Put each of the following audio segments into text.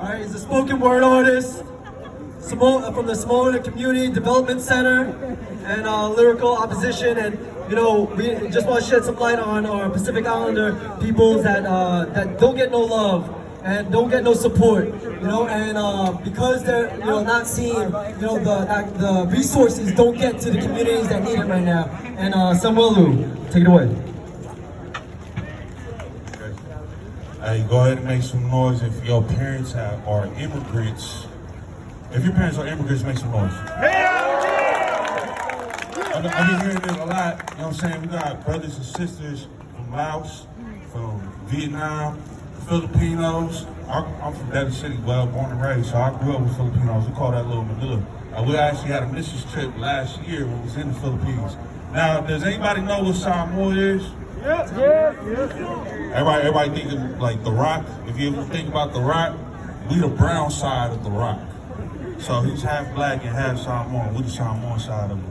right, he's a spoken word artist from the Samoan Community Development Center and lyrical opposition. And we just want to shed some light on our Pacific Islander peoples that don't get no love and don't get no support, and because they're not seeing, the resources don't get to the communities that need it right now. And Samuelu, take it away. Hey, go ahead and make some noise if your parents are immigrants. If your parents are immigrants, make some noise. I've been hearing this a lot, you know what I'm saying? We got brothers and sisters from Laos, from Vietnam, Filipinos. I'm from Daly City, well, born and raised, so I grew up with Filipinos. We call that Little Manila. We actually had a missions trip last year when we was in the Philippines. Now, does anybody know what Samoa is? Yes. Everybody thinking like The Rock. If you ever think about The Rock, we the brown side of The Rock. So he's half black and half Samoan. We the Samoan side of it.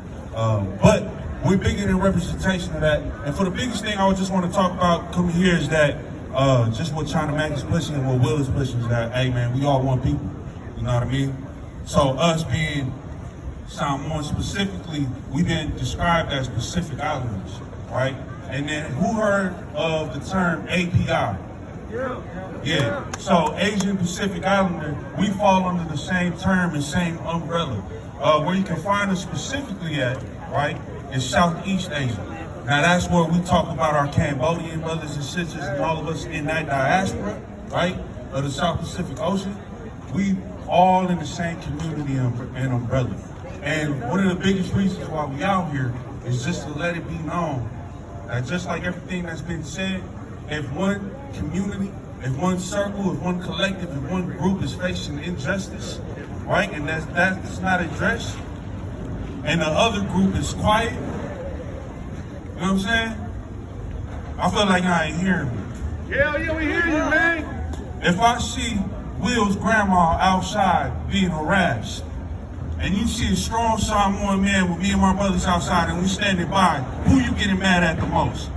But we're bigger than representation of that. And for the biggest thing I would just want to talk about coming here is that just what China Mac is pushing and what Will is pushing is that, hey man, we all one people. You know what I mean? So us being Samoan specifically, we've been described as Pacific Islanders, right? And then who heard of the term API? Yeah. So Asian Pacific Islander, we fall under the same term and same umbrella. Where you can find us specifically at, right, is Southeast Asia. Now that's where we talk about our Cambodian brothers and sisters and all of us in that diaspora, right, of the South Pacific Ocean. We all in the same community and umbrella. And one of the biggest reasons why we out here is just to let it be known that just like everything that's been said, if one community, if one circle, if one collective, if one group is facing injustice, right, and that's not addressed, and the other group is quiet, you know what I'm saying? I feel like I ain't hearing me. Yeah, we hear you, man. If I see Will's grandma outside being harassed, and you see a strong Samoan man with me and my brothers outside and we standing by, who you getting mad at the most?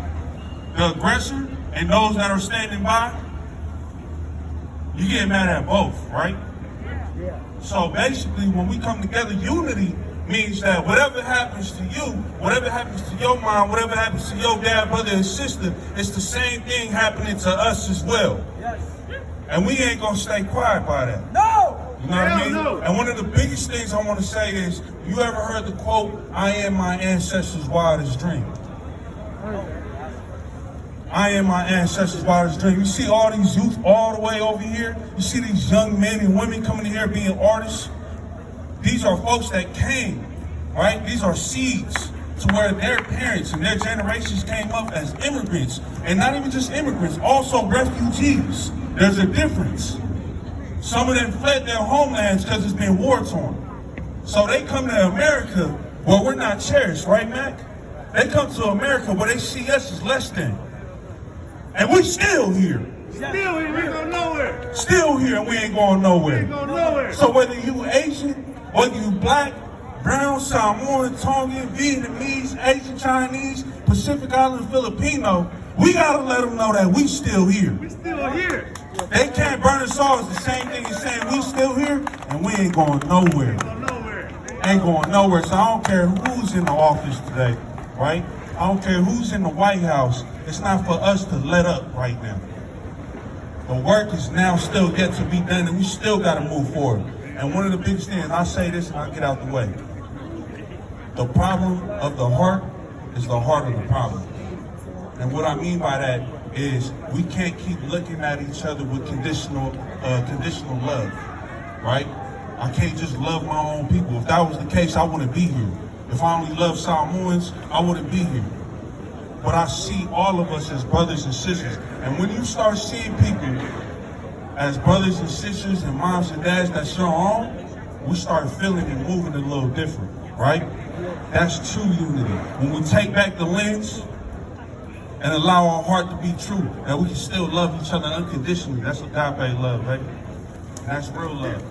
The aggressor and those that are standing by? You get mad at both, right? So basically when we come together, unity means that whatever happens to you, whatever happens to your mom, whatever happens to your dad, brother, and sister, it's the same thing happening to us as well. Yes. And we ain't gonna stay quiet by that. No! You know what I mean? No. And one of the biggest things I want to say is, you ever heard the quote, "I am my ancestors' wildest dream"? I am my ancestors' wildest dream. You see all these youth all the way over here. You see these young men and women coming in here being artists. These are folks that came, right? These are seeds to where their parents and their generations came up as immigrants. And not even just immigrants, also refugees. There's a difference. Some of them fled their homelands because it's been war-torn. So they come to America where we're not cherished, right, Mac? They come to America where they see us as less than. And we still here. Still here, we ain't going nowhere. Still here and we ain't going nowhere. We ain't going nowhere. So whether you Asian, whether you black, brown, Samoan, Tongan, Vietnamese, Asian, Chinese, Pacific Island, Filipino, we gotta let them know that we still here. We still here. Theycantburnusall is the same thing as saying we still here and we ain't going nowhere. Going nowhere. Ain't going nowhere. So I don't care who's in the office today, right? I don't care who's in the White House. It's not for us to let up right now. The work is now still yet to be done and we still gotta move forward. And one of the biggest things, and I say this and I'll get out the way. The problem of the heart is the heart of the problem. And what I mean by that is we can't keep looking at each other with conditional love, right? I can't just love my own people. If that was the case, I wouldn't be here. If I only love Samoans, I wouldn't be here. But I see all of us as brothers and sisters. And when you start seeing people as brothers and sisters and moms and dads that's your own, we start feeling and moving a little different, right? That's true unity. When we take back the lens and allow our heart to be true, that we can still love each other unconditionally. That's agape love, right? And that's real love.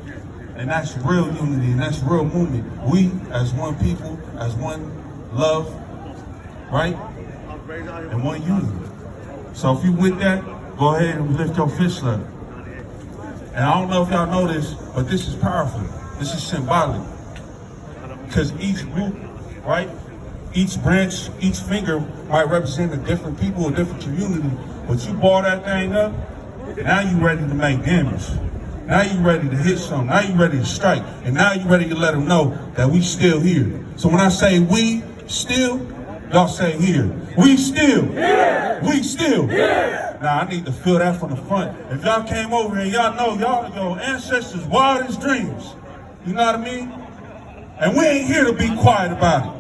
And that's real unity, and that's real movement. We, as one people, as one love, right? And one unity. So if you with that, go ahead and lift your fist up. And I don't know if y'all know this, but this is powerful. This is symbolic. Because each group, right? Each branch, each finger might represent a different people, a different community. But you ball that thing up, now you ready to make damage. Now you ready to hit something. Now you ready to strike. And now you ready to let them know that we still here. So when I say we still, y'all say here. We still. Here. We still. Here. Now I need to feel that from the front. If y'all came over and y'all know your ancestors' wildest dreams. You know what I mean? And we ain't here to be quiet about it.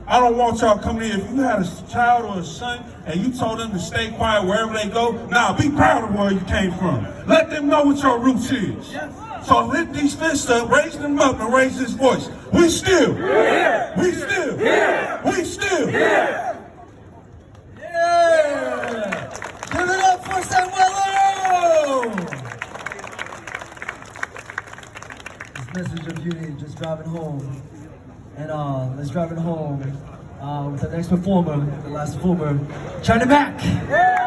I don't want y'all coming in. If you had a child or a son and you told them to stay quiet wherever they go, be proud of where you came from. Let them know what your roots is. So lift these fists up, raise them up, and raise this voice. We still. Yeah. We still. Yeah. We still. Yeah. Yeah. Give it up for Samuel. This message of unity, just driving home. And let's drive it home with the next performer, the last performer, China Mac. Yeah.